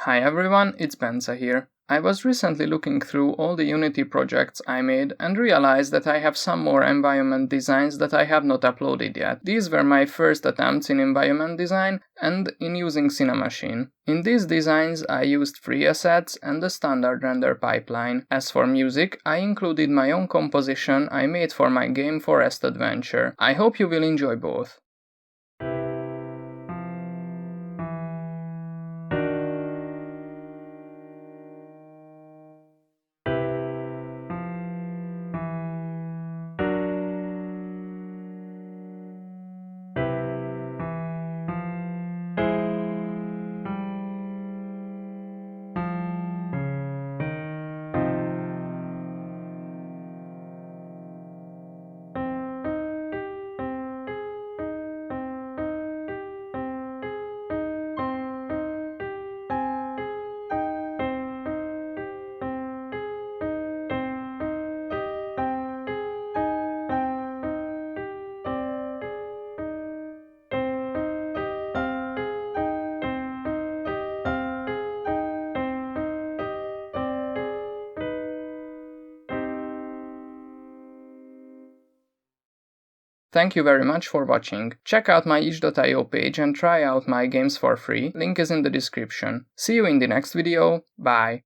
Hi everyone, it's Bence here. I was recently looking through all the Unity projects I made and realized that I have some more environment designs that I have not uploaded yet. These were my first attempts in environment design and in using Cinemachine. In these designs I used free assets and the standard render pipeline. As for music, I included my own composition I made for my game Forest Adventure. I hope you will enjoy both. Thank you very much for watching. Check out my itch.io page and try out my games for free. Link is in the description. See you in the next video. Bye.